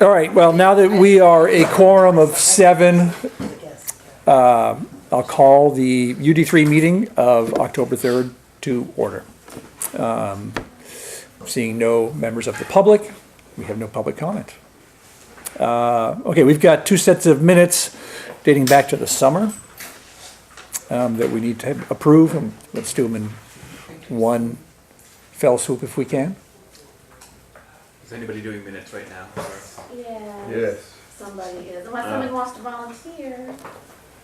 All right, well, now that we are a quorum of 7, I'll call the UD3 meeting of October 3rd to order. Seeing no members of the public, we have no public comment. Okay, we've got 2 sets of minutes dating back to the summer that we need to approve, and let's do them in one fell swoop if we can. Is anybody doing minutes right now? Or? Yeah. Yes. Somebody is, unless somebody wants to volunteer.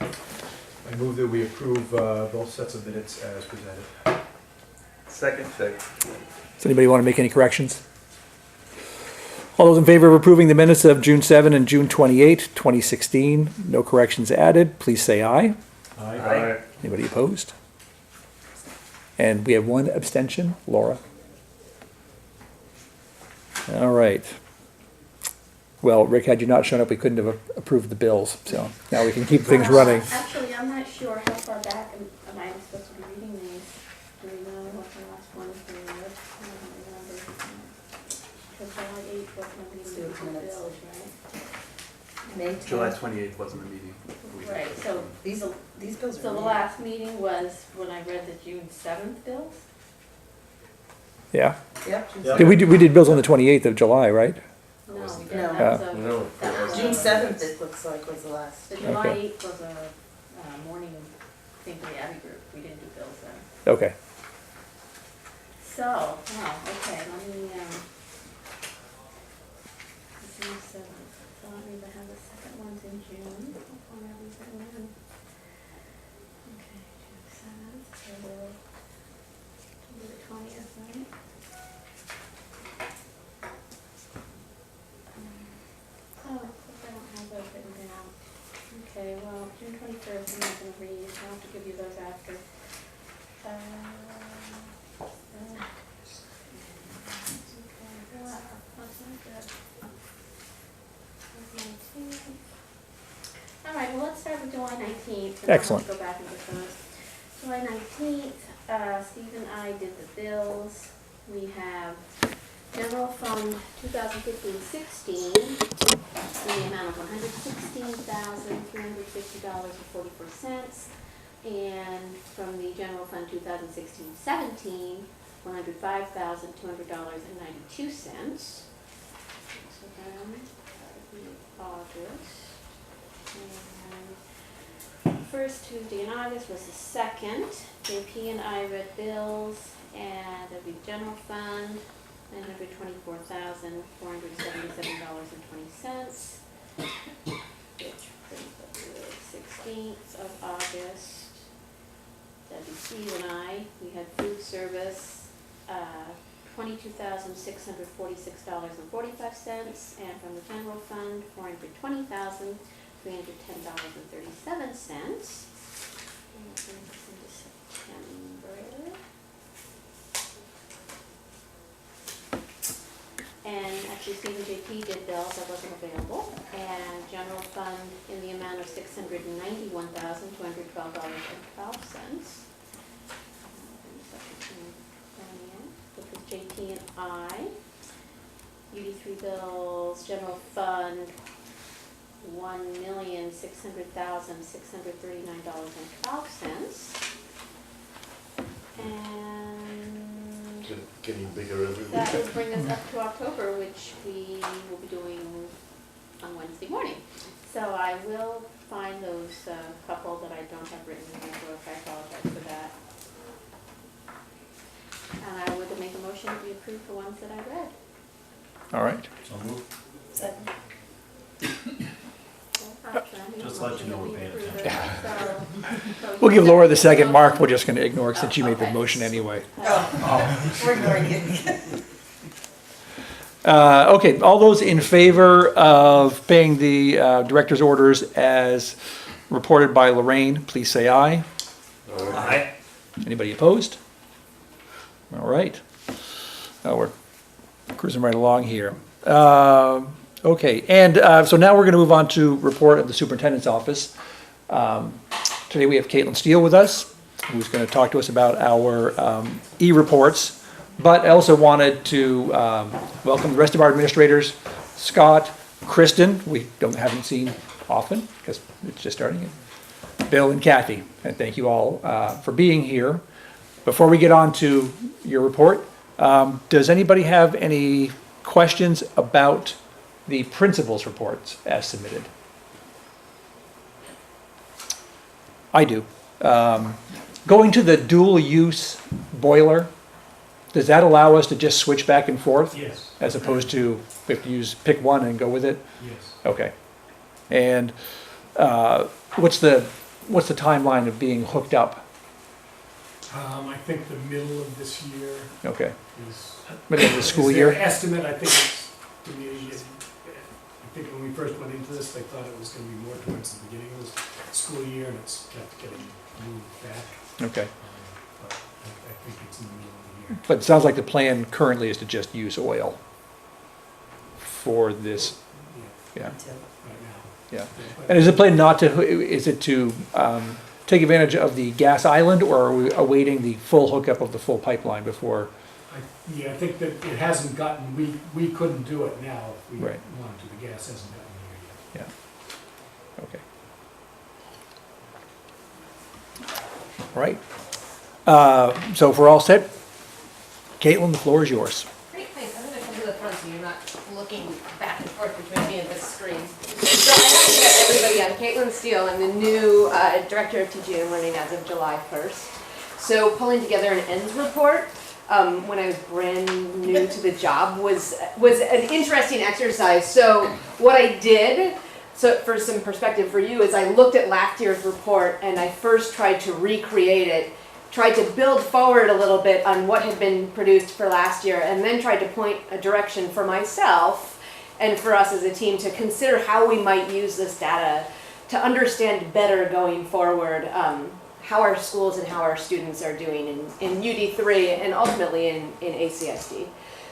I move that we approve both sets of minutes as presented. Second. Does anybody want to make any corrections? All those in favor of approving the minutes of June 7 and June 28, 2016, no corrections added, please say aye. Aye. Anybody opposed? And we have 1 abstention, Laura. All right. Well, Rick, had you not shown up, we couldn't have approved the bills, so now we can keep things running. Actually, I'm not sure how far back am I supposed to be reading these. Do we know what the last ones were? I don't remember. Because July 8th wasn't a meeting with the bills, right? May 10th. July 28th wasn't a meeting. Right, so These bills are. the last meeting was when I read the June 7th bills? Yeah. Yep. Yeah. We did bills on the 28th of July, right? No, No. that was June 7th, it looks like, was the last. The July Okay. 8th was a morning thing for the Abbey group. We didn't do bills then. Okay. So, okay, let me, June 7th. So let me have the second ones in June. I'll have these written in. Okay, June 7th, so we'll do the 20th, right? Oh, I don't have those written down. Okay, well, June 21st, I'm not gonna read, I'll have to give you those after. Okay, that's not good. All right, well, let's start with July 19th. and then Excellent. Let's go back and get those. July 19th, Steve and I did the bills. We have General Fund 2015-16 in the amount of $116,350.44. And from the General Fund 2016-17, $105,200.92. So then, that would be August. And first Tuesday in August was the 2nd. JP and I read bills, and there'd be General Fund, $924,477.20. Which brings up to the 16th of August. That'd be Steve and I. We had food service, $22,646.45, and from the general fund, $420,310.37. And that brings us into September. And actually, Steve and JP did bills, I wasn't available, and general fund in the amount of $691,212.12. Which was JP and I. UD3 bills, general fund, $1,600,639.12. And Getting bigger every week. that will bring us up to October, which we will be doing on Wednesday morning. So I will find those couple that I don't have written in my book. I apologize for that. And I would make a motion to approve the ones that I read. All right. So move. Second. Just let you know we're paying attention. We'll give Laura the second mark. We're just going to ignore it since you made the motion anyway. We're ignoring it. Okay, all those in favor of paying the director's orders as reported by Lorraine, please say aye. Aye. Anybody opposed? All right. We're cruising right along here. Okay, and so now we're going to move on to report of the superintendent's office. Today we have Caitlin Steele with us, who's going to talk to us about our e-reports. But I also wanted to welcome the rest of our administrators, Scott, Kristen, we haven't seen often because it's just starting. Bill and Kathy, and thank you all for being here. Before we get on to your report, does anybody have any questions about the principal's reports as submitted? I do. Going to the dual use boiler, does that allow us to just switch back and forth? Yes, As opposed to we have to pick one and go with it? yes. Okay. And what's the timeline of being hooked up? I think the middle of this year Okay, is. middle of the school is their year? estimate, I think it's, to me, I think when we first went into this, they thought it was gonna be more towards the beginning of the school year, and it's kept getting moved back. Okay. But I think it's in the middle of the year. But it sounds like the plan currently is to just use oil for this, Yeah, yeah, Until- right now. yeah. But- And is the plan not to, is it to take advantage of the gas island, or are we awaiting the full hookup of the full pipeline before? Yeah, I think that it hasn't gotten, we couldn't do it now if we Right. wanted to, the gas hasn't gotten here yet. Okay. All right. So if we're all set, Caitlin, the floor is yours. Great, thanks. I'm gonna come to the front so you're not looking back and forth between me and this screen. So I have to get everybody, I'm Caitlin Steele. I'm the new Director of Teaching and Learning as of July 1st. So pulling together an ends report when I was brand new to the job was an interesting exercise. So what I did, so for some perspective for you, is I looked at last year's report and I first tried to recreate it, tried to build forward a little bit on what had been produced for last year, and then tried to point a direction for myself and for us as a team to consider how we might use this data to understand better going forward how our schools and how our students are doing in UD3 and ultimately in ACSD.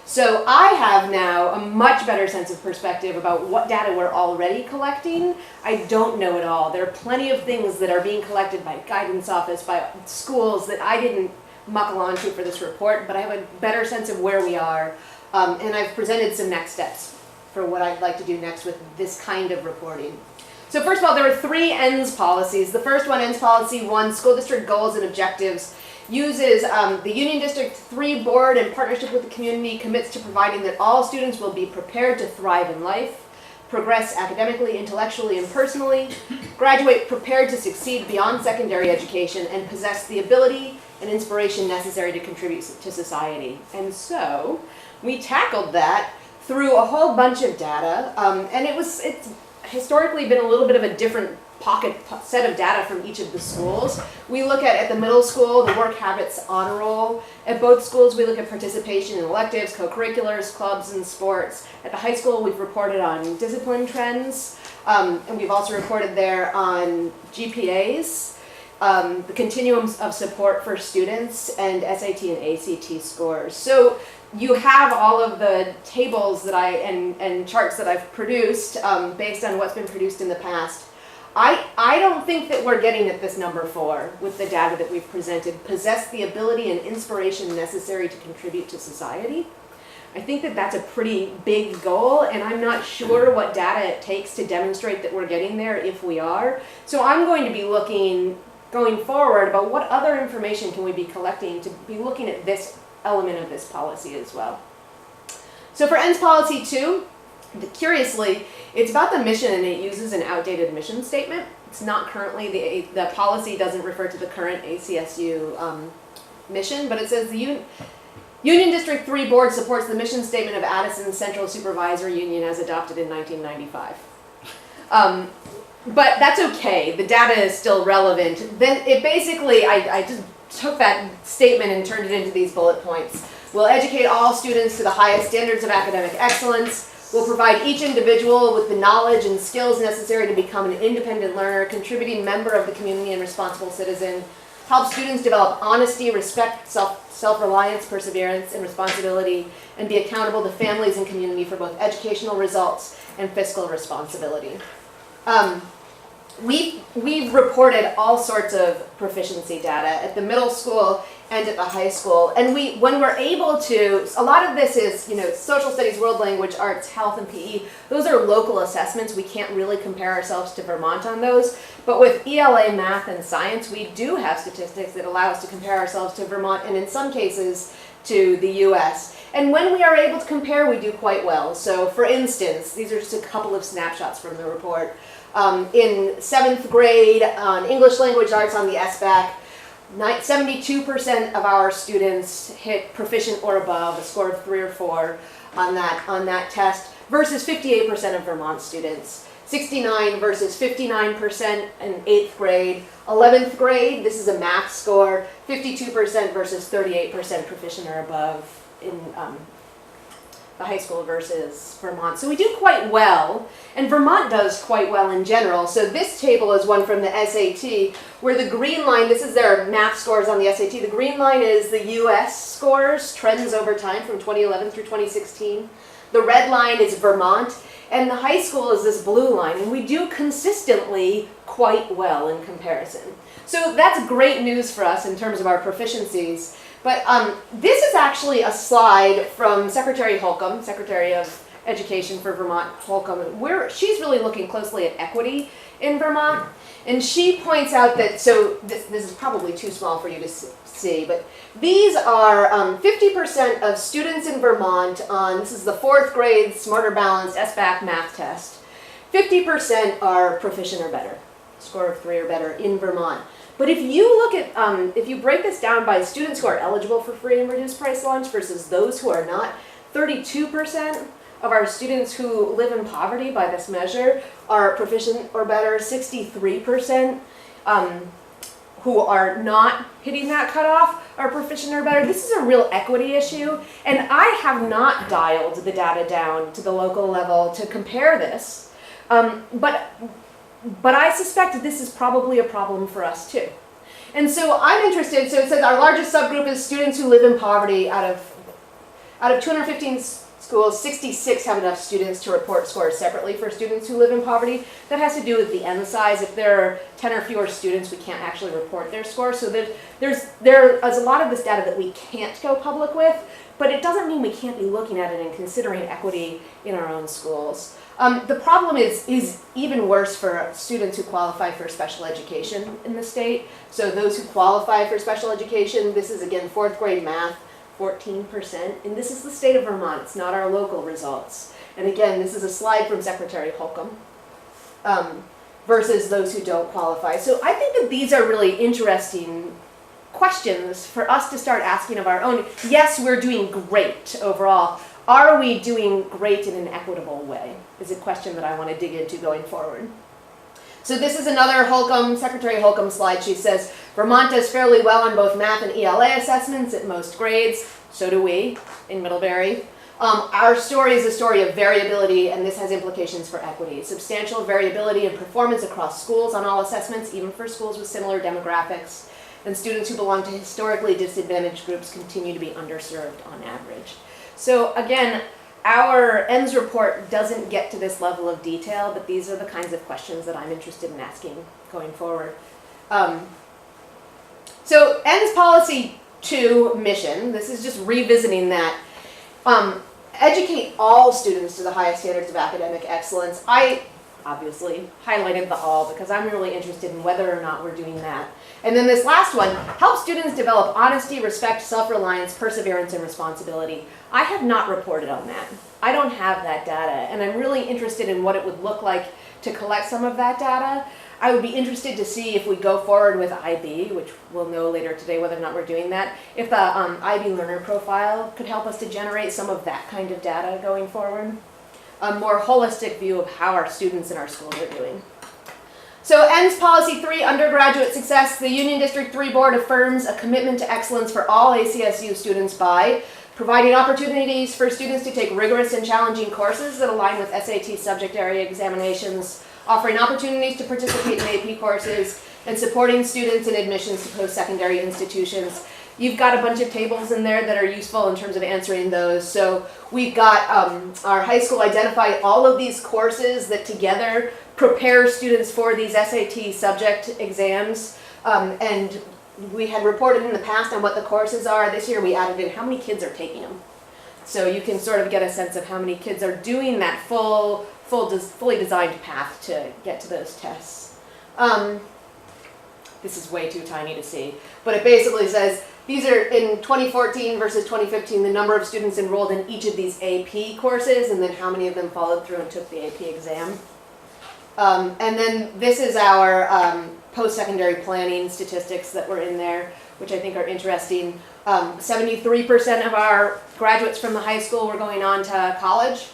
So I have now a much better sense of perspective about what data we're already collecting. I don't know it all. There are plenty of things that are being collected by guidance office, by schools that I didn't muckle onto for this report, but I have a better sense of where we are. And I've presented some next steps for what I'd like to do next with this kind of reporting. So first of all, there are 3 ends policies. The first one, ends policy 1, school district goals and objectives, uses the Union District 3 board in partnership with the community commits to providing that all students will be prepared to thrive in life, progress academically, intellectually, and personally, graduate prepared to succeed beyond secondary education, and possess the ability and inspiration necessary to contribute to society. And so we tackled that through a whole bunch of data, and it's historically been a little bit of a different set of data from each of the schools. We look at the middle school, the work habits honor roll. At both schools, we look at participation in electives, co-curriculars, clubs, and sports. At the high school, we've reported on discipline trends, and we've also reported there on GPAs, the continuums of support for students, and SAT and ACT scores. So you have all of the tables that and charts that I've produced based on what's been produced in the past. I don't think that we're getting at this number 4 with the data that we've presented, possess the ability and inspiration necessary to contribute to society. I think that that's a pretty big goal, and I'm not sure what data it takes to demonstrate that we're getting there if we are. So I'm going to be looking, going forward, about what other information can we be collecting to be looking at this element of this policy as well. So for ends policy 2, curiously, it's about the mission and it uses an outdated mission statement. It's not currently, the policy doesn't refer to the current ACSU mission, but it says the Union District 3 Board supports the mission statement of Addison Central Supervisory Union as adopted in 1995. But that's okay, the data is still relevant. Then it basically, I just took that statement and turned it into these bullet points. We'll educate all students to the highest standards of academic excellence. We'll provide each individual with the knowledge and skills necessary to become an independent learner, contributing member of the community and responsible citizen. Help students develop honesty, respect, self-reliance, perseverance, and responsibility, and be accountable to families and community for both educational results and fiscal responsibility. We've reported all sorts of proficiency data. At the middle school, and at the high school. And when we're able to, a lot of this is, social studies, world language, arts, health, and PE. Those are local assessments. We can't really compare ourselves to Vermont on those. But with ELA, math, and science, we do have statistics that allow us to compare ourselves to Vermont, and in some cases to the US. And when we are able to compare, we do quite well. So for instance, these are just a couple of snapshots from the report. In 7th grade on English language arts on the SBAC, 72% of our students hit proficient or above, a score of 3 or 4 on that test, versus 58% of Vermont students. 69 versus 59% in 8th grade. 11th grade, this is a math score, 52% versus 38% proficient or above in the high school versus Vermont. So we do quite well, and Vermont does quite well in general. So this table is one from the SAT, where the green line, this is their math scores on the SAT, the green line is the US scores, trends over time from 2011 through 2016. The red line is Vermont, and the high school is this blue line, and we do consistently quite well in comparison. So that's great news for us in terms of our proficiencies. But this is actually a slide from Secretary Holcomb, Secretary of Education for Vermont, Holcomb, where she's really looking closely at equity in Vermont. And she points out that, so this is probably too small for you to see, but these are 50% of students in Vermont on, this is the 4th grade Smarter Balanced SBAC math test. 50% are proficient or better, score of 3 or better in Vermont. But if you look at, if you break this down by students who are eligible for free and reduced price lunch versus those who are not, 32% of our students who live in poverty by this measure are proficient or better. 63% who are not hitting that cutoff are proficient or better. This is a real equity issue, and I have not dialed the data down to the local level to compare this, but I suspect this is probably a problem for us too. And so I'm interested, so it says our largest subgroup is students who live in poverty. Out of 215 schools, 66 have enough students to report scores separately for students who live in poverty. That has to do with the N size. If there are 10 or fewer students, we can't actually report their scores. So there's a lot of this data that we can't go public with, but it doesn't mean we can't be looking at it and considering equity in our own schools. The problem is even worse for students who qualify for special education in the state. So those who qualify for special education, this is again 4th grade math, 14%, and this is the state of Vermont, it's not our local results. And again, this is a slide from Secretary Holcomb versus those who don't qualify. So I think that these are really interesting questions for us to start asking of our own. Yes, we're doing great overall. Are we doing great in an equitable way? Is a question that I want to dig into going forward. So this is another Holcomb, Secretary Holcomb slide. She says, Vermont does fairly well on both math and ELA assessments at most grades. So do we in Middlebury. Our story is a story of variability, and this has implications for equity. Substantial variability in performance across schools on all assessments, even for schools with similar demographics. And students who belong to historically disadvantaged groups continue to be underserved on average. So again, our ENDS report doesn't get to this level of detail, but these are the kinds of questions that I'm interested in asking going forward. So ENDS Policy 2 mission, this is just revisiting that. Educate all students to the highest standards of academic excellence. I obviously highlighted the all because I'm really interested in whether or not we're doing that. And then this last one, help students develop honesty, respect, self-reliance, perseverance, and responsibility. I have not reported on that. I don't have that data, and I'm really interested in what it would look like to collect some of that data. I would be interested to see if we go forward with IB, which we'll know later today whether or not we're doing that, if the IB learner profile could help us to generate some of that kind of data going forward. A more holistic view of how our students in our schools are doing. So ENDS Policy 3, Undergraduate Success, the Union District 3 Board affirms a commitment to excellence for all ACSU students by providing opportunities for students to take rigorous and challenging courses that align with SAT subject area examinations, offering opportunities to participate in AP courses, and supporting students in admissions to post-secondary institutions. You've got a bunch of tables in there that are useful in terms of answering those. So we've got our high school identify all of these courses that together prepare students for these SAT subject exams. And we had reported in the past on what the courses are. This year we added in how many kids are taking them. So you can sort of get a sense of how many kids are doing that fully designed path to get to those tests. This is way too tiny to see, but it basically says these are in 2014 versus 2015, the number of students enrolled in each of these AP courses, and then how many of them followed through and took the AP exam. And then this is our post-secondary planning statistics that were in there, which I think are interesting. 73% of our graduates from the high school were going on to college,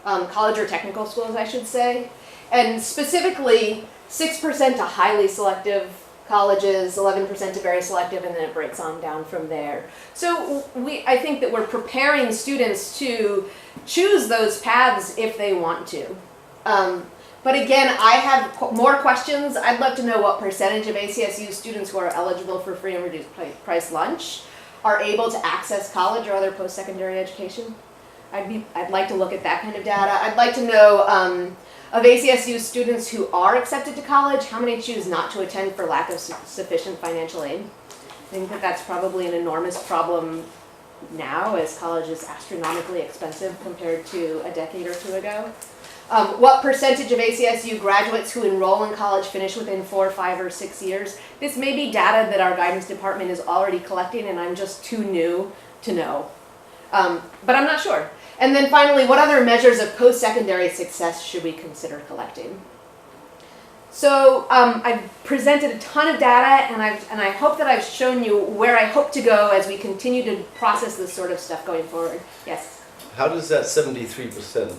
college or technical schools, I should say. And specifically, 6% to highly selective colleges, 11% to very selective, and then it breaks on down from there. So I think that we're preparing students to choose those paths if they want to. But again, I have more questions. I'd love to know what percentage of ACSU students who are eligible for free and reduced price lunch are able to access college or other post-secondary education. I'd like to look at that kind of data. I'd like to know of ACSU students who are accepted to college, how many choose not to attend for lack of sufficient financial aid? I think that that's probably an enormous problem now, as college is astronomically expensive compared to a decade or two ago. What percentage of ACSU graduates who enroll in college finish within 4, 5, or 6 years? This may be data that our guidance department is already collecting and I'm just too new to know. But I'm not sure. And then finally, what other measures of post-secondary success should we consider collecting? So I've presented a ton of data, and I hope that I've shown you where I hope to go as we continue to process this sort of stuff going forward. Yes? How does that 73%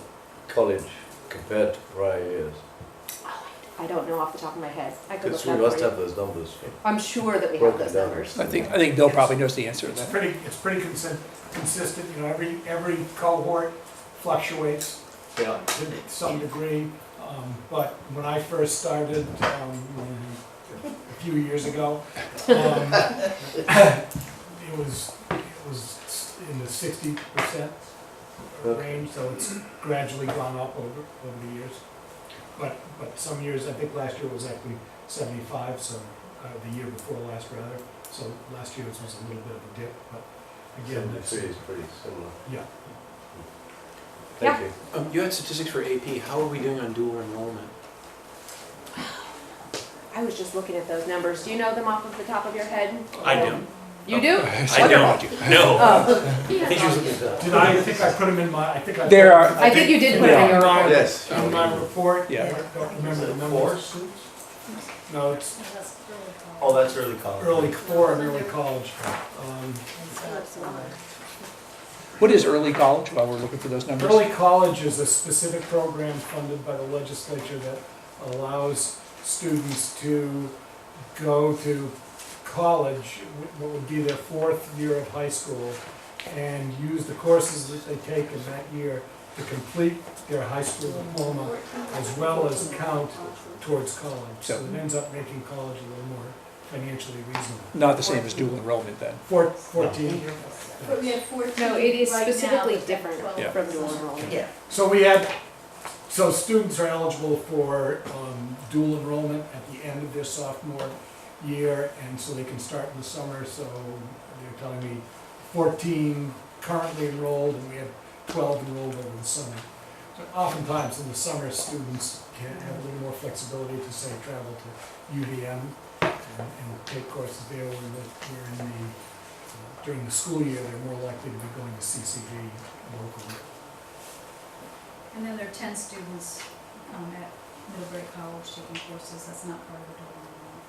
college compare to prior years? I don't know off the top of my head. I could look Because it we up must for you. have those numbers. I'm sure that we have broken those down. numbers. I think Bill probably knows the answer to It's that. pretty consistent, you know, every cohort fluctuates Yeah. to some degree. But when I first started, a few years ago, it was in the 60% range, so it's gradually gone up over the years. But some years, I think last year was actually 75, so the year before last rather. So last year was a little bit of a dip, but again, that's, 73 is pretty similar. yeah. Thank you. You had statistics for AP. How are we doing on dual enrollment? I was just looking at those numbers. Do you know them off of the top of your head? I don't. You do? I don't. No. Oh, I think she was looking at that. Did I think I put them in my, I think I. There are- I think you did put it in your report. Yes. In my report. Yeah. I don't remember the numbers. No, it's Oh, that's early college. early, 4 and early college. What is early college, while we're looking for those numbers? Early college is a specific program funded by the legislature that allows students to go to college, what would be their 4th year of high school, and use the courses that they take in that year to complete their high school diploma, as well as count towards college. So it ends up making college a little more financially reasonable. Not the same as dual enrollment then. 14. We have 14 No, it is right now, specifically but different 12. Yeah. from dual enrollment. Yeah. So students are eligible for dual enrollment at the end of their sophomore year, and so they can start in the summer. So they're telling me 14 currently enrolled, and we have 12 enrolled over the summer. So oftentimes in the summer, students can have a little more flexibility to, say, travel to UVM and take courses there during the school year, they're more likely to be going to CCG locally. And then there are 10 students at Middlebury College taking courses, that's not part of the dual enrollment.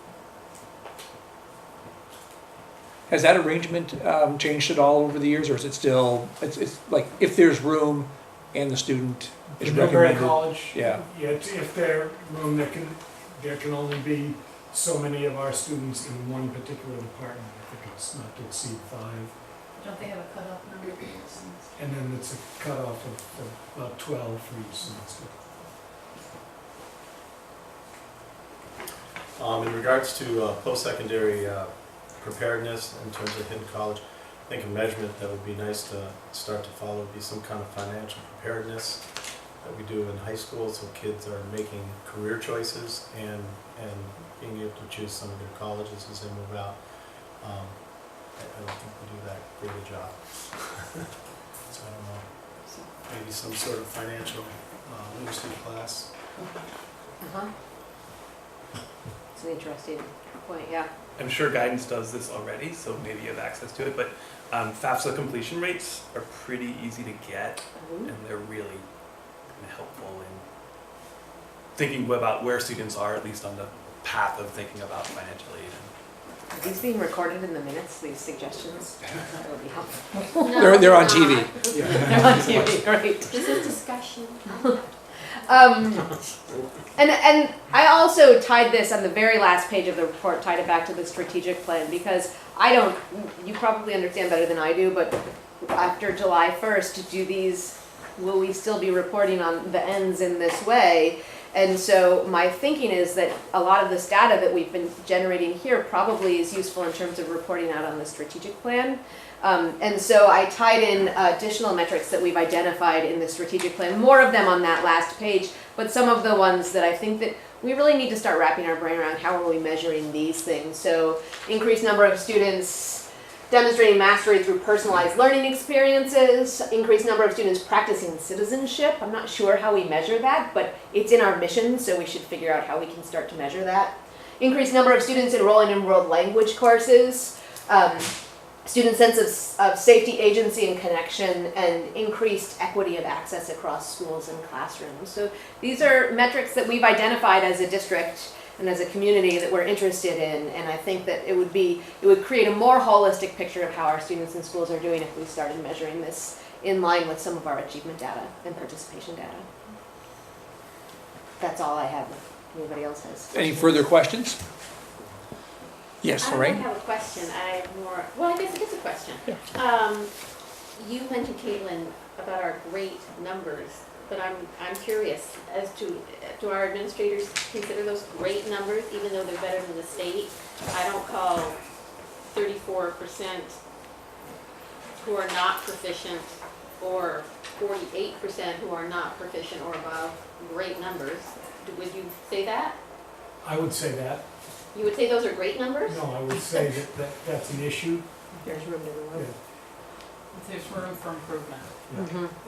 Has that arrangement changed at all over the years, or is it still, it's like, if there's room and the student is Middlebury recommended? College, Yeah. if there's room, there can only be so many of our students in one particular department. I think it's not to exceed 5. Don't they have a cutoff number for those things? And then it's a cutoff of about 12 for each semester. In regards to post-secondary preparedness in terms of hidden college, I think a measurement that would be nice to start to follow would be some kind of financial preparedness that we do in high school, so kids are making career choices and being able to choose some of their colleges as they move out. I don't think we do that great a job. So I don't know, maybe some sort of financial literacy class. Uh-huh. It's an interesting point, yeah. I'm sure guidance does this already, so maybe you have access to it, but FAFSA completion rates are pretty easy to get, and they're really helpful in thinking about where students are, at least on the path of thinking about financial aid. Are these being recorded in the minutes, these suggestions? That would be helpful. No, They're on not. TV. They're on TV, great. This is discussion. And I also tied this on the very last page of the report, tied it back to the strategic plan, because you probably understand better than I do, but after July 1st, will we still be reporting on the ends in this way? And so my thinking is that a lot of this data that we've been generating here probably is useful in terms of reporting out on the strategic plan. And so I tied in additional metrics that we've identified in the strategic plan, more of them on that last page, but some of the ones that I think that we really need to start wrapping our brain around. How are we measuring these things? So increased number of students demonstrating mastery through personalized learning experiences, increased number of students practicing citizenship. I'm not sure how we measure that, but it's in our mission, so we should figure out how we can start to measure that. Increased number of students enrolling in world language courses, student sense of safety, agency, and connection, and increased equity of access across schools and classrooms. So these are metrics that we've identified as a district and as a community that we're interested in, and I think that it would create a more holistic picture of how our students in schools are doing if we started measuring this in line with some of our achievement data and participation data. That's all I have. If anybody else has Any further questions? Yes, I don't Lorraine? have a question. I have more, well, I guess it is a question. Yeah. You mentioned, Caitlin, about our great numbers, but I'm curious as to, do our administrators consider those great numbers, even though they're better than the state? I don't call 34% who are not proficient or 48% who are not proficient or above great numbers. Would you say that? I would say that. You would say those are great numbers? No, I would say that's an issue. There's room to Yeah. improve. There's room for improvement.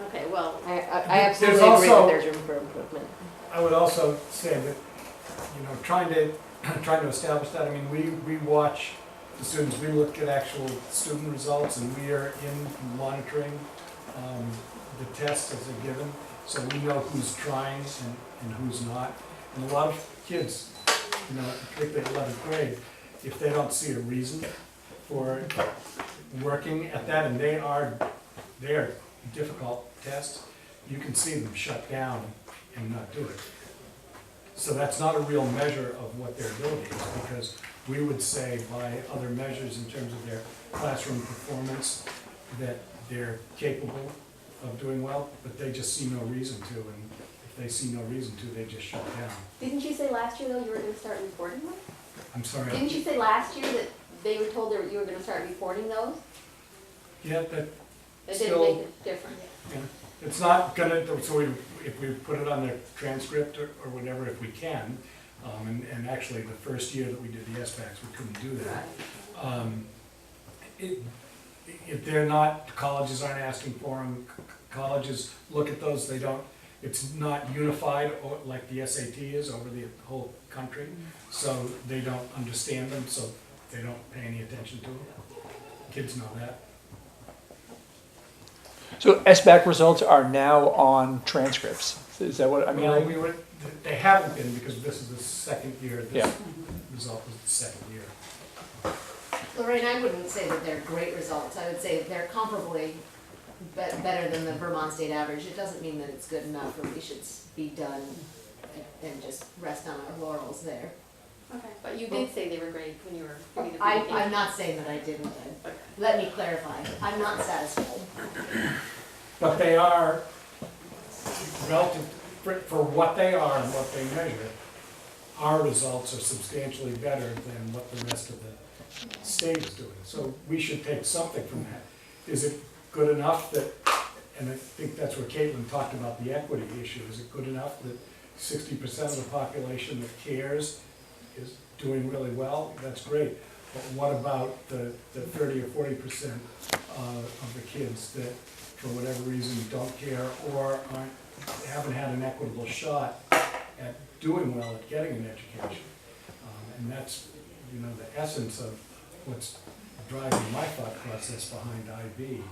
Okay, well, I absolutely There's agree also- that there's room for improvement. I would also say that, trying to establish that, I mean, we watch the students, we look at actual student results, and we are in monitoring the tests as they're given, so we know who's trying and who's not. And a lot of kids, particularly 11th grade, if they don't see a reason for working at that, and they are difficult tests, you can see them shut down and not do it. So that's not a real measure of what their ability is, because we would say by other measures in terms of their classroom performance that they're capable of doing well, but they just see no reason to, and if they see no reason to, they just shut down. didn't you say last year though you were gonna start reporting them? I'm sorry. Didn't you say last year that they were told that you were gonna start reporting those? Yeah, but That didn't Still- make it different. it's not gonna, so if we put it on the transcript or whatever, if we can, and actually the first year that we did the SBACs, we couldn't do that. If they're not, colleges aren't asking for them, colleges look at those, they don't, it's not unified like the SAT is over the whole country, so they don't understand them, so they don't pay any attention to them. Kids know that. So SBAC results are now on transcripts. Is that what, I Well, mean, they haven't been because this is the second year, Yeah. this result was the second year. Lorraine, I wouldn't say that they're great results. I would say they're comparably better than the Vermont state average. It doesn't mean that it's good enough or we should be done and just rest on our laurels there. Okay. But you did say they were great when you were giving the I'm presentation. not saying that I didn't. Okay. Let me clarify. I'm not satisfied. But they are relative, for what they are and what they measure, our results are substantially better than what the rest of the state is doing. So we should take something from that. Is it good enough that, and I think that's where Caitlin talked about the equity issue, is it good enough that 60% of the population that cares is doing really well? That's great. but what about the 30 or 40% of the kids that, for whatever reason, don't care or haven't had an equitable shot at doing well at getting an education? And that's, the essence of what's driving my thought process behind IB,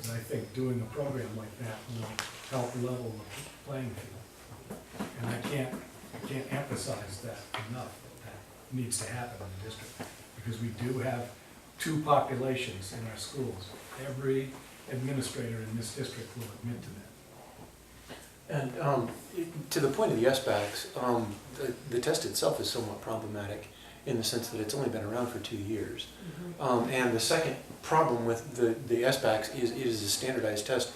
is I think doing a program like that will help level the playing field. And I can't emphasize that enough, that needs to happen in the district, because we do have two populations in our schools. Every administrator in this district will admit to that. And to the point of the SBACs, the test itself is somewhat problematic in the sense that it's only been around for 2 years. And the second problem with the SBACs is it is a standardized test,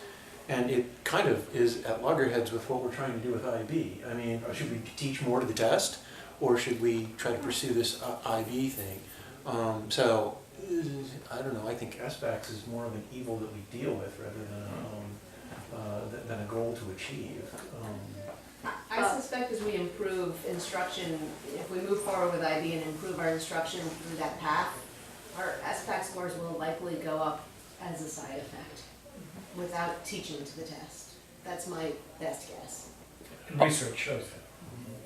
and it kind of is at loggerheads with what we're trying to do with IB. I mean, should we teach more to the test, or should we try to pursue this IB thing? So, I don't know, I think SBACs is more of an evil that we deal with rather than a goal to achieve. I suspect as we improve instruction, if we move forward with IB and improve our instruction through that path, our SPAC scores will likely go up as a side effect without teaching to the test. That's my best guess. And research shows that.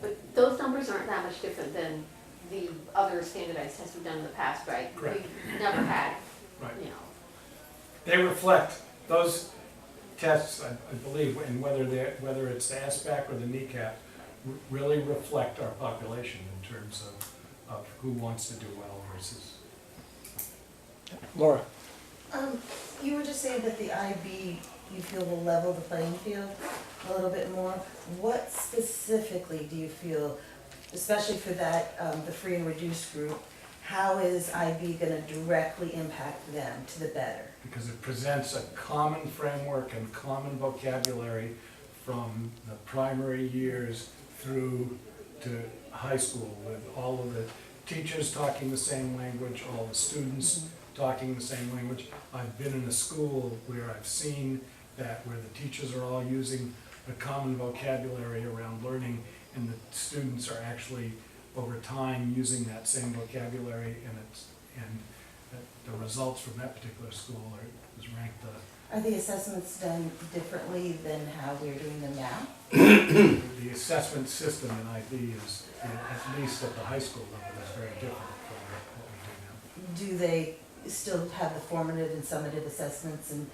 But those numbers aren't that much different than the other standardized tests we've done in the past, right? Correct. We've never had, Right. They reflect, those tests, I believe, and whether it's the SBAC or the kneecap, really reflect our population in terms of who wants to do well versus. Laura? You were just saying that the IB, you feel will level the playing field a little bit more. What specifically do you feel, especially for that, the free and reduced group, how is IB gonna directly impact them to the better? Because it presents a common framework and common vocabulary from the primary years through to high school, with all of the teachers talking the same language, all the students talking the same language. I've been in a school where I've seen that, where the teachers are all using a common vocabulary around learning, and the students are actually, over time, using that same vocabulary, and the results from that particular school is ranked Are the assessments done differently than how we're doing them now? the assessment system in IB is, at least at the high school level, is very different from what we do now. Do they still have the formative and summative assessments, and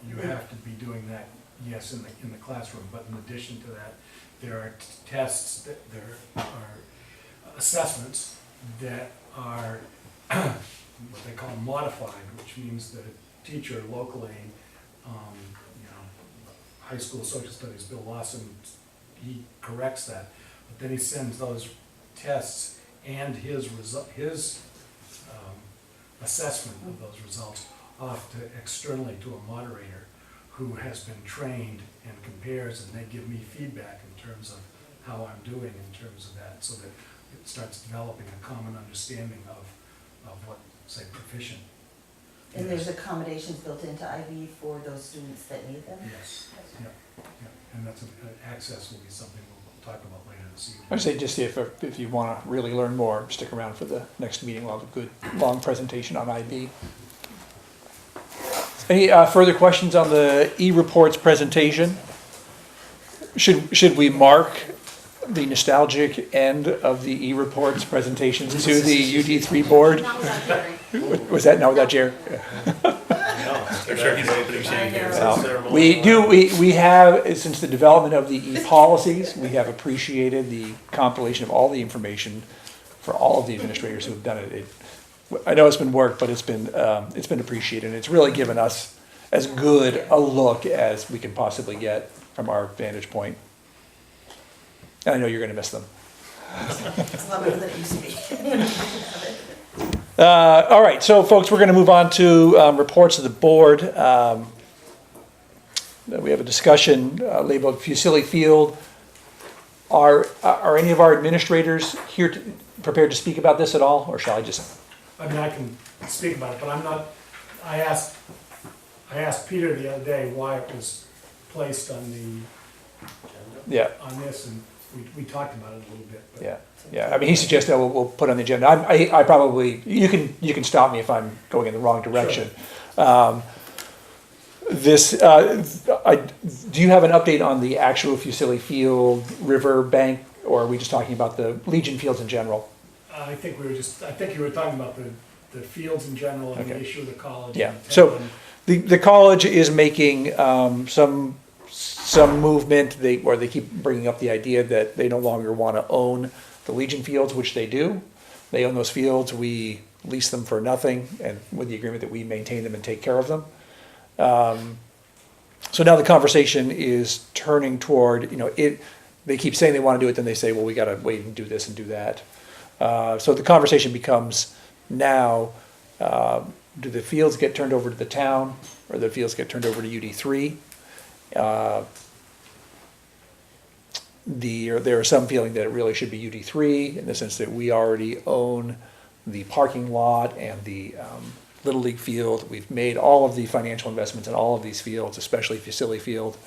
You have to be doing that, yes, in the classroom, but in addition to that, there are tests, there are assessments that are what they call modified, which means that a teacher locally, high school social studies, Bill Lawson, he corrects that, but then he sends those tests and his assessment of those results off to externally to a moderator who has been trained and compares, and they give me feedback in terms of how I'm doing in terms of that, so that it starts developing a common understanding of what, say, proficient. and there's accommodations built into IB for those students that need them? Yes, yeah, and that's, access will be something we'll talk about later this evening. I'd say just if you want to really learn more, stick around for the next meeting. We'll have a good, long presentation on IB. Any further questions on the e-reports presentation? Should we mark the nostalgic end of the e-reports presentations to the UD3 board? not without hearing. Was that not without Jerry? I'm sure he's opening champagne. Well, we have, since the development of the e-policies, we have appreciated the compilation of all the information for all of the administrators who have done it. I know it's been work, but it's been appreciated, and it's really given us as good a look as we can possibly get from our vantage point. And I know you're going to miss them. It's a lot better than it used to be. All right, so folks, we're going to move on to reports of the board. We have a discussion labeled Fusilli Field. Are any of our administrators here prepared to speak about this at all, or shall I just? I mean, I can speak about it, but I'm not, I asked Peter the other day why it was placed on the, Yeah. on this, and we talked about it a little bit, but. Yeah, yeah, I mean, he suggested we'll put on the agenda. I probably, you can stop me if I'm going in the wrong direction. Do you have an update on the actual Fusilli Field river bank, or are we just talking about the Legion fields in general? I think you were talking about the fields in general and the Okay. issue of the college. Yeah, and- so the college is making some movement. They keep bringing up the idea that they no longer want to own the Legion fields, which they do. They own those fields. We lease them for nothing, and with the agreement that we maintain them and take care of them. So now the conversation is turning toward, they keep saying they want to do it, then they say, well, we got to wait and do this and do that. So the conversation becomes now, do the fields get turned over to the town, or the fields get turned over to UD3? There are some feeling that it really should be UD3 in the sense that we already own the parking lot and the Little League field. We've made all of the financial investments in all of these fields, especially Fusilli Field,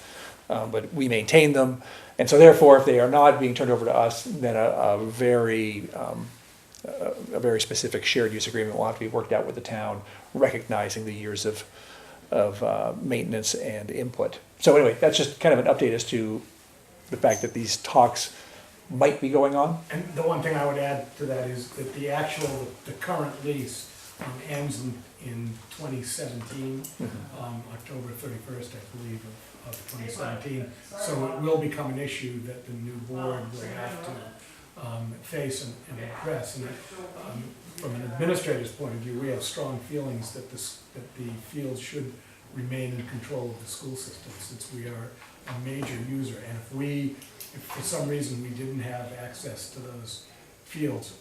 but we maintain them. And so therefore, if they are not being turned over to us, then a very specific shared use agreement will have to be worked out with the town, recognizing the years of maintenance and input. So anyway, that's just kind of an update as to the fact that these talks might be going on. And the one thing I would add to that is that the current lease ends in 2017, October 31st, I believe, of 2017. So it will become an issue that the new board will have to face and address. And from an administrator's point of view, we have strong feelings that the field should remain in control of the school system, since we are a major user. And if for some reason we didn't have access to those fields,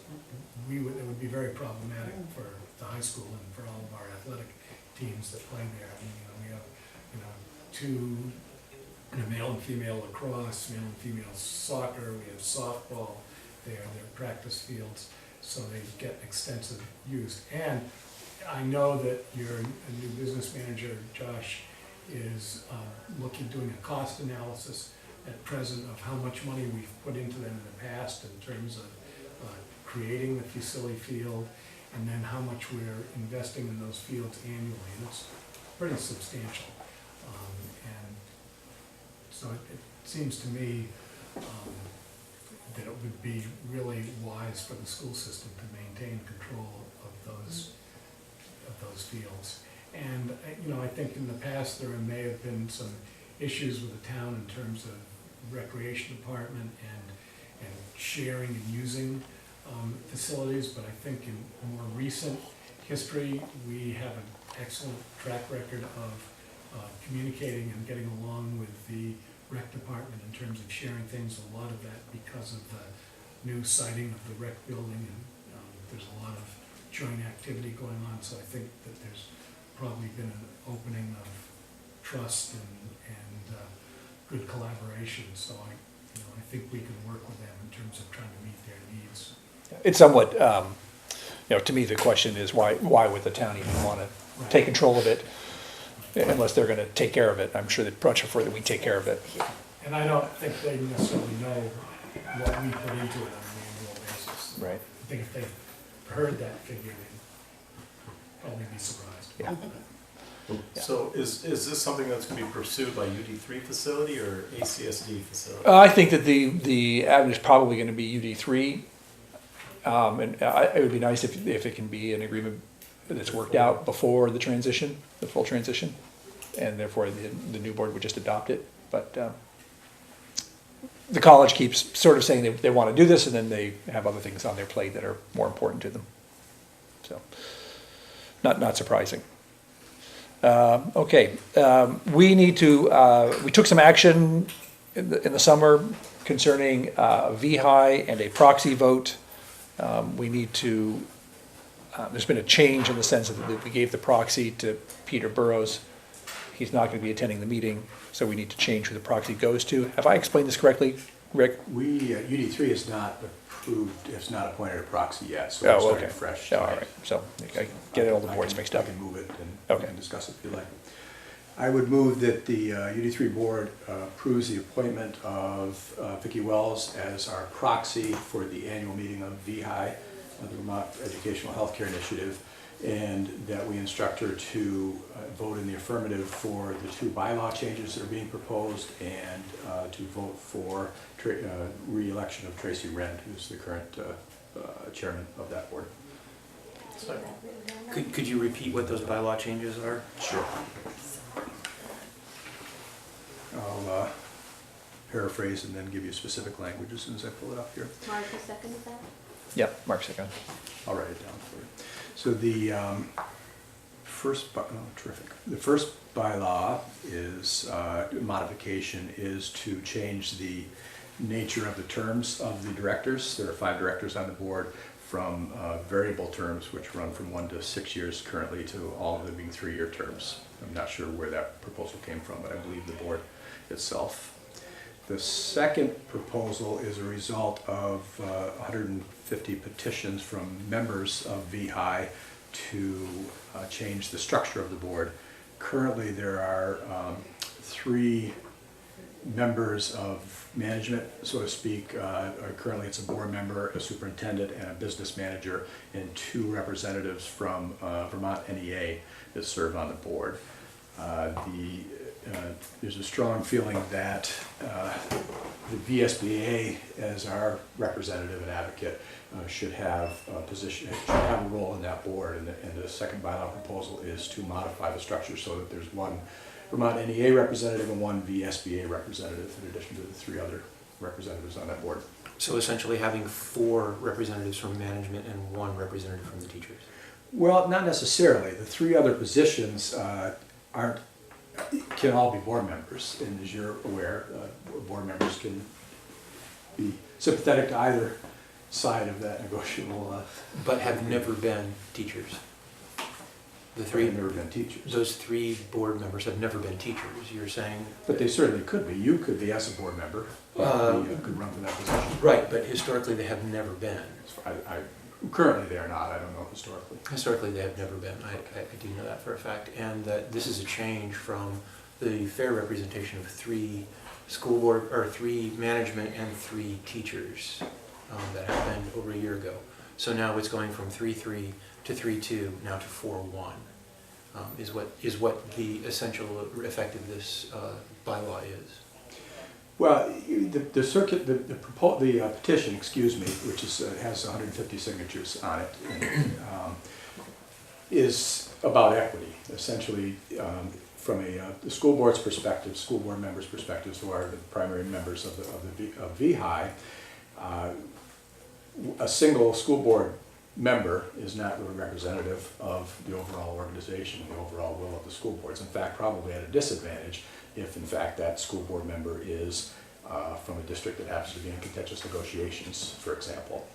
it would be very problematic for the high school and for all of our athletic teams that play there. I mean, we have, two, male and female lacrosse, male and female soccer, we have softball there, they're practice fields, so they get extensive use. And I know that your new business manager, Josh, is doing a cost analysis at present of how much money we've put into them in the past in terms of creating the Fusilli Field, and then how much we're investing in those fields annually, and it's pretty substantial. And so it seems to me that it would be really wise for the school system to maintain control of those fields. And I think in the past there may have been some issues with the town in terms of recreation department and sharing and using facilities, but I think in more recent history, we have an excellent track record of communicating and getting along with the rec department in terms of sharing things. A lot of that because of the new siting of the rec building, and there's a lot of joint activity going on. So I think that there's probably been an opening of trust and good collaboration. So I think we can work with them in terms of trying to meet their needs. It's somewhat, to me, the question is why would the town even want to take control of it unless they're going to take care of it? I'm sure they'd much prefer that we take care of it. And I don't think they necessarily know what we put into it on an annual basis. Right. I think if they heard that figure, they'd probably be surprised. Yeah. So is this something that's going to be pursued by UD3 facility or ACSD facility? I think that the avenue is probably going to be UD3. And it would be nice if it can be an agreement that's worked out before the transition, the full transition, and therefore the new board would just adopt it. But the college keeps sort of saying they want to do this, and then they have other things on their plate that are more important to them. So, not surprising. Okay, we took some action in the summer concerning VHI and a proxy vote. We need to, there's been a change in the sense that we gave the proxy to Peter Burrows. He's not going to be attending the meeting, so we need to change who the proxy goes to. Have I explained this correctly, Rick? UD3 is not approved, it's not appointed a proxy yet, so Oh, we're starting okay. fresh. Oh, all right, so I get all the boards mixed up. I can move it and we Okay. can discuss it if you like. I would move that the UD3 board approves the appointment of Vicki Wells as our proxy for the annual meeting of VHI, the Vermont Educational Healthcare Initiative, and that we instruct her to vote in the affirmative for the 2 bylaw changes that are being proposed, and to vote for re-election of Tracy Rend, who's the current chairman of that board. Could you repeat what those bylaw changes are? Sure. I'll paraphrase and then give you specific language as soon as I pull it up here. Mark, who seconded that? Yep, Mark second. I'll write it down for you. So the terrific. The first bylaw is, modification is to change the nature of the terms of the directors. There are 5 directors on the board, from variable terms, which run from 1 to 6 years currently, to all of them being 3-year terms. I'm not sure where that proposal came from, but I believe the board itself. The second proposal is a result of 150 petitions from members of VHI to change the structure of the board. Currently, there are 3 members of management, so to speak. Currently, it's a board member, a superintendent, and a business manager, and 2 representatives from Vermont NEA that serve on the board. There's a strong feeling that the VSBA, as our representative and advocate, should have a role in that board. And the second bylaw proposal is to modify the structure so that there's 1 Vermont NEA representative and 1 VSBA representative, in addition to the 3 other representatives on that board. So essentially having 4 representatives from management and 1 representative from the teachers? Well, not necessarily. The 3 other positions can all be board members, and as you're aware, board members can be sympathetic to either side of that negotiable. But have never been teachers. The 3 have never been teachers. Those 3 board members have never been teachers. You're saying, But they certainly could be. You could be as a board member. You could run for that position. right? But historically, they have never been. Currently, they are not. I don't know historically. Historically, they have never been. I do know that for a fact. And that this is a change from the fair representation of 3 school board, or 3 management and 3 teachers that happened over a year ago. So now it's going from 3-3 to 3-2, now to 4-1, is what the essential effect of this bylaw is. Well, the petition, excuse me, which has 150 signatures on it, is about equity. Essentially, from the school board's perspective, school board members' perspectives, who are the primary members of VHI, a single school board member is not really representative of the overall organization, the overall will of the school boards. In fact, probably at a disadvantage if, in fact, that school board member is from a district that happens to be in contentious negotiations, for example.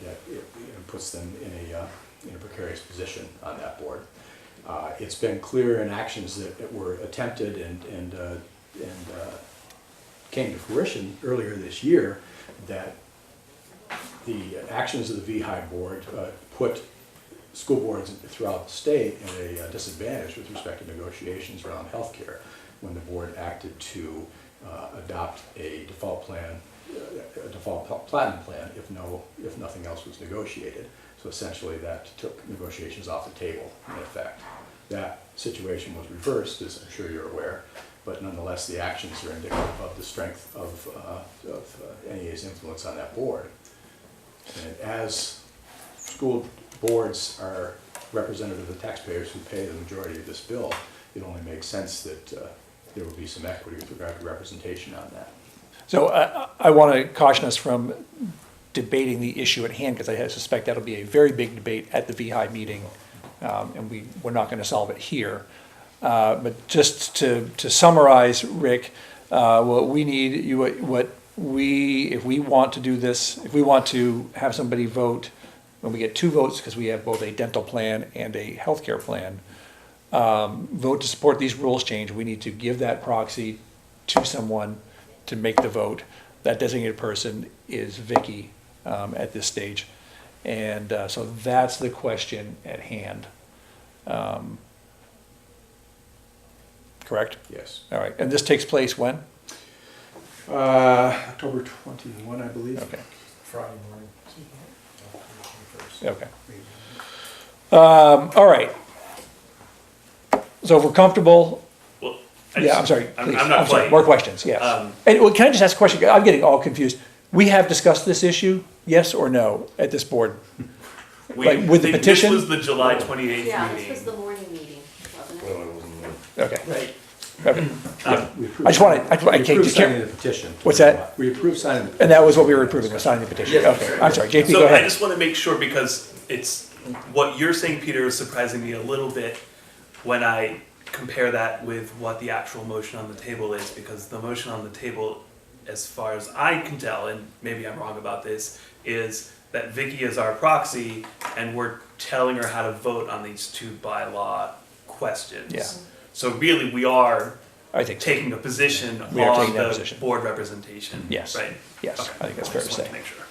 That it puts them in a precarious position on that board. It's been clear in actions that were attempted and came to fruition earlier this year that the actions of the VHI board put school boards throughout the state at a disadvantage with respect to negotiations around healthcare, when the board acted to adopt a default platinum plan if nothing else was negotiated. So essentially that took negotiations off the table, in effect. That situation was reversed, as I'm sure you're aware, but nonetheless the actions are indicative of the strength of NEA's influence on that board. And as school boards are representative of the taxpayers who pay the majority of this bill, it only makes sense that there will be some equity with regard to representation on that. So I want to caution us from debating the issue at hand, because I suspect that'll be a very big debate at the VHI meeting, and we're not going to solve it here. But just to summarize, Rick, what we need, if we want to do this, if we want to have somebody vote, when we get 2 votes, because we have both a dental plan and a healthcare plan, vote to support these rules change, we need to give that proxy to someone to make the vote. That designated person is Vicki at this stage. And so that's the question at hand. correct? Yes. All right, and this takes place when? October 21, I believe. Okay, Friday morning. okay. All right. So if we're comfortable, Well, yeah, I'm sorry, I'm please. not sorry, quite. more questions, yes. And well, can I just ask a question? I'm getting all confused. We have discussed this issue, yes or no, at this board? Like, with the petition? This was the July 28th Yeah, this meeting. was the morning meeting, wasn't it? Well, I wasn't there. Okay, Right. okay. We approved- I just wanted, I we can't, approved just signing can't, the petition. What's that? We approved signing the petition. and that was what we were approving, was signing the petition. Yeah. Okay, I'm sorry, JP, So go I ahead. just want to make sure, because it's, what you're saying, Peter, is surprising me a little bit when I compare that with what the actual motion on the table is, because the motion on the table, as far as I can tell, and maybe I'm wrong about this, is that Vicky is our proxy and we're telling her how to vote on these two bylaw questions. Yeah. So really, we are I think, so. taking a position We are on taking that the position. board representation. Yes. Right? Yes, Okay. I think that's fair to Just wanted say. make sure.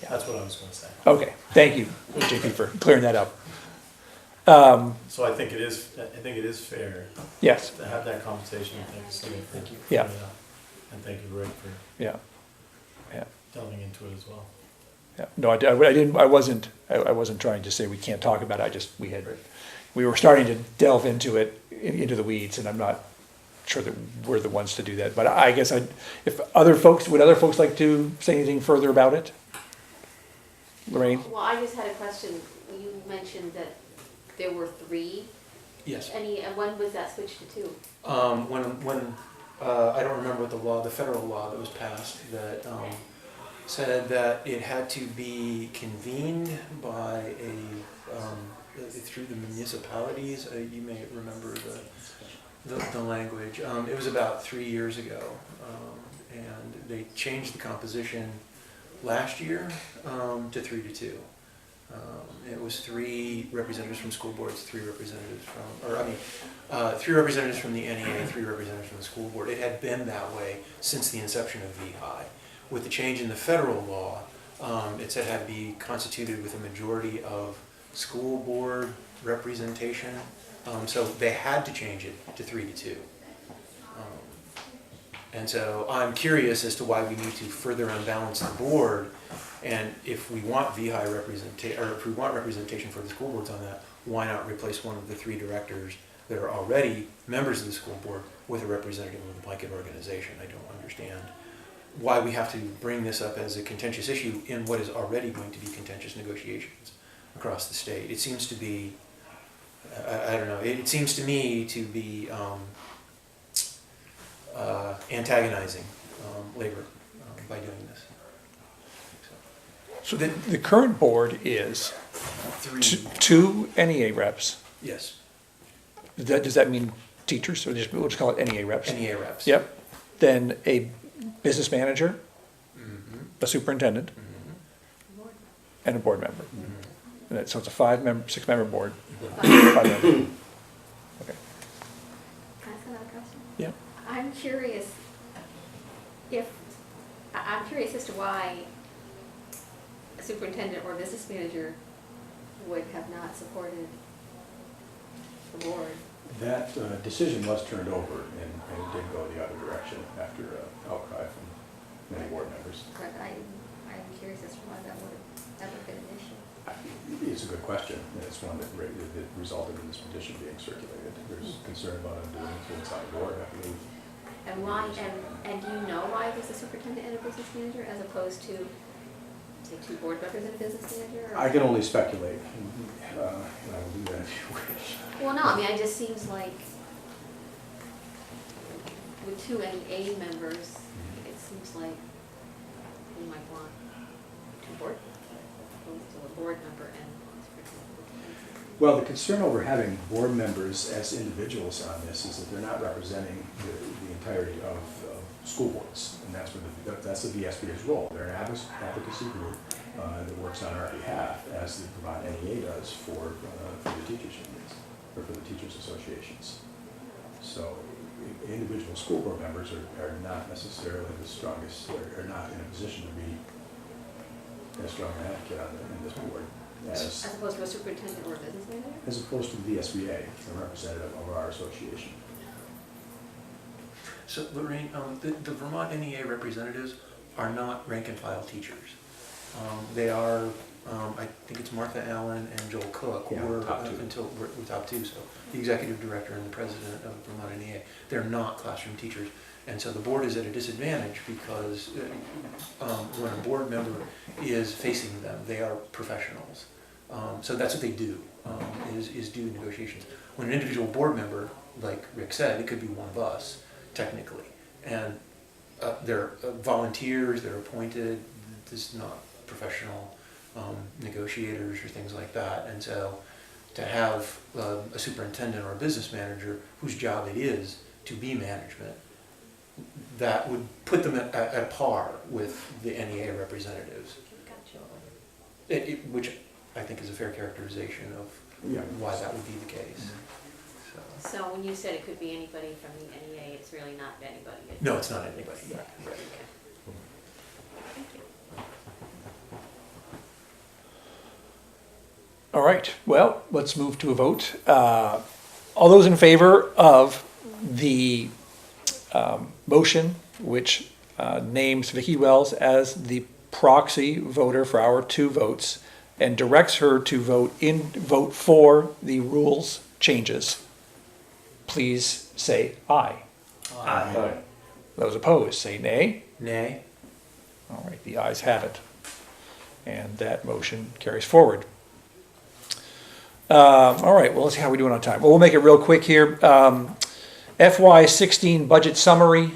Yeah, That's what I was gonna say. okay, thank you, JP, for clearing that up. So I think it is fair Yes, to have that conversation. Thank you, Steve. Thank you. Yeah. And thank you, Rick, for yeah, yeah. delving into it as well. Yeah, no, I didn't, I wasn't trying to say we can't talk about it, we were starting to delve into it, into the weeds, and I'm not sure that we're the ones to do that, but I guess would other folks like to say anything further about it? Lorraine? Well, I just had a question. You mentioned that there were 3. Yes. And when was that switched to 2? When I don't remember what the federal law that was passed that said that it had to be convened by through the municipalities. You may remember the language. It was about 3 years ago, and they changed the composition last year to 3 to 2. It was 3 representatives from school boards, 3 representatives from, 3 representatives from the NEA, 3 representatives from the school board. It had been that way since the inception of VHI. With the change in the federal law, it said it had to be constituted with a majority of school board representation. So they had to change it to 3 to 2. And so I'm curious as to why we need to further unbalance the board, and if we want VHI representation, or if we want representation for the school boards on that, why not replace one of the 3 directors that are already members of the school board with a representative of the blanket organization? I don't understand why we have to bring this up as a contentious issue in what is already going to be contentious negotiations across the state. It seems to be, I don't know, it seems to me to be antagonizing labor by doing this. So the current board is 3, 2 NEA reps. yes, Does that mean teachers, or we'll just call it NEA reps? NEA reps. Yep. Then a business manager, Mhm. a superintendent, Mhm. and a board member. Mhm. And so it's a 6-member board. 5-member. Okay. Can I ask another question? Yeah. I'm curious I'm curious as to why a superintendent or business manager would have not supported the board. That decision was turned over and it did go the other direction after outcry from many board members. But I'm curious as to why that would have been an issue. It's a good question, and it's one that resulted in this petition being circulated. There's concern about undoing things on the board, I believe. And why, and do you know why there's a superintendent and a business manager as opposed to, say, 2 board members and a business manager? Or? I can only speculate, and I will do that if you wish. Well, no, I mean, it just seems like with 2 NEA members, it seems like we might want 2 board, opposed to a board member and Well, the concern over having board members as individuals on this is that they're not representing the entirety of school boards, and that's the VSBA's role. They're an advocacy group that works on our behalf, as the Vermont NEA does for the teachers unions, or for the teachers associations. So individual school board members are not necessarily the strongest, are not in a position to be a strong advocate in this board. As opposed to a superintendent or a business manager? as opposed to the VSBA, a representative of our association. So Lorraine, the Vermont NEA representatives are not rank and file teachers. They are, I think it's Martha Allen and Joel Cook, Yeah, were top two. we're top two, so the executive director and the president of Vermont NEA. They're not classroom teachers. And so the board is at a disadvantage because when a board member is facing them, they are professionals. So that's what they do, is do negotiations. When an individual board member, like Rick said, it could be one of us, technically. And they're volunteers, they're appointed, this is not professional negotiators or things like that. And so to have a superintendent or a business manager whose job it is to be management, that would put them at par with the NEA representatives. Gotcha. Which I think is a fair characterization of why that would be the case. So. So when you said it could be anybody from the NEA, it's really not anybody? No, it's not anybody. It's- Right. Okay. Thank you. All right, well, let's move to a vote. All those in favor of the motion which names Vicki Wells as the proxy voter for our 2 votes and directs her to vote for the rules changes, please say aye. Aye. Those opposed, say nay. Nay. All right, the ayes have it. And that motion carries forward. All right, well, let's see how we're doing on time. Well, we'll make it real quick here. FY16 budget summary.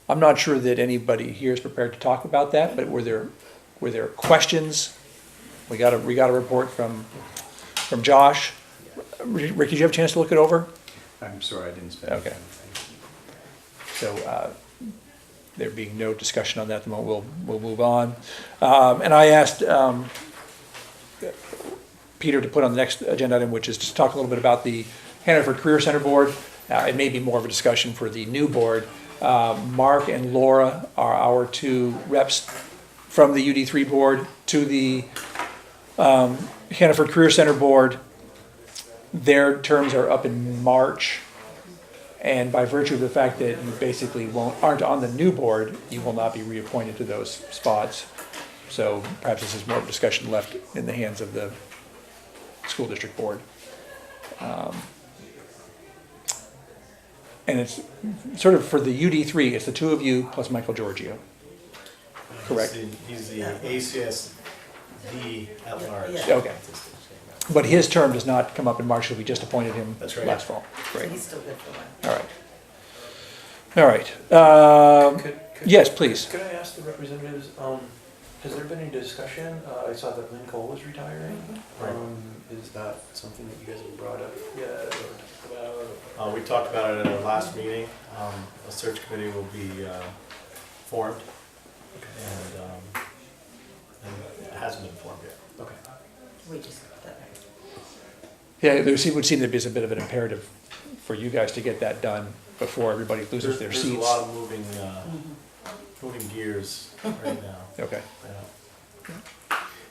I'm not sure that anybody here is prepared to talk about that, but were there questions? We got a report from Josh. Rick, did you have a chance to look it over? I'm sorry, I didn't spend. Okay. So there being no discussion on that at the moment, we'll move on. And I asked Peter to put on the next agenda item, which is to talk a little bit about the Hannaford Career Center Board. It may be more of a discussion for the new board. Mark and Laura are our 2 reps from the UD3 board to the Hannaford Career Center Board. Their terms are up in March. And by virtue of the fact that you basically aren't on the new board, you will not be reappointed to those spots. So perhaps this is more of a discussion left in the hands of the school district board. And it's sort of for the UD3, it's the 2 of you plus Michael Giorgio. Correct. He's the ACSD at large. Yeah. Okay. But his term does not come up in March, so we just appointed him That's right. last fall. So Great. he's still good for one. All right. All right. Could- Yes, please. Could I ask the representatives, has there been any discussion? I saw that Lynn Cole was retiring. Right. Is that something that you guys have brought up yet or talked about? We talked about it at our last meeting. A search committee will be formed, and it hasn't been formed yet. Okay. We just, Yeah, there would seem to be a bit of an imperative for you guys to get that done before everybody loses their There's seats. a lot of moving gears right now. Okay. Yeah.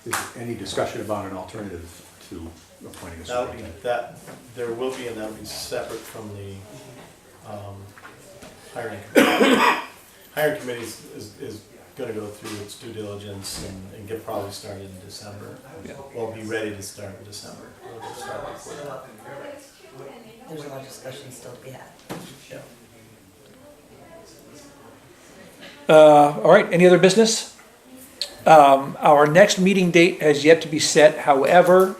Is there any discussion about an alternative to appointing a superintendent? There will be, and that'll be separate from the hiring committee. Hiring committee is gonna go through its due diligence and get probably started in December. Yeah. We'll be ready to start in December. We'll start before that. there's a lot of discussion still to be had. All right, any other business? Our next meeting date has yet to be set. However,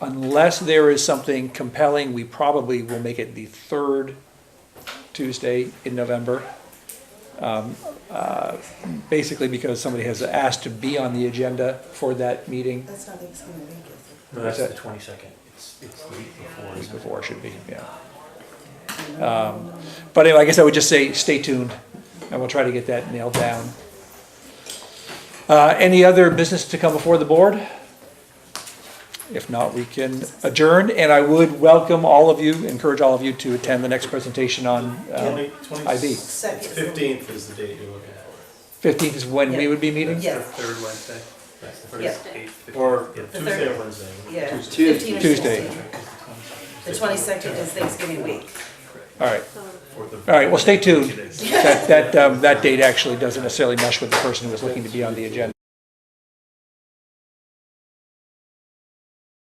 unless there is something compelling, we probably will make it the 3rd Tuesday in November. Basically because somebody has asked to be on the agenda for that meeting. That's not Thanksgiving week, is No, that's What's the that? 22nd. It's the week before. Week isn't it? before should be, yeah. But anyway, I guess I would just say, stay tuned, and we'll try to get that nailed down. Any other business to come before the board? If not, we can adjourn, and I would welcome all of you, encourage all of you to attend the next presentation on IB. Second. 15th is the date you're looking for. 15th is when we would be meeting? Yeah. Third Wednesday. Yeah. Or Yeah. The Tuesday third. or Wednesday. Yeah, Tuesday. 15 or Tuesday. 16. The 22nd is Thanksgiving week. All right, Fourth of- all right, well, stay tuned. That date actually doesn't necessarily mesh with the person who was looking to be on the agenda.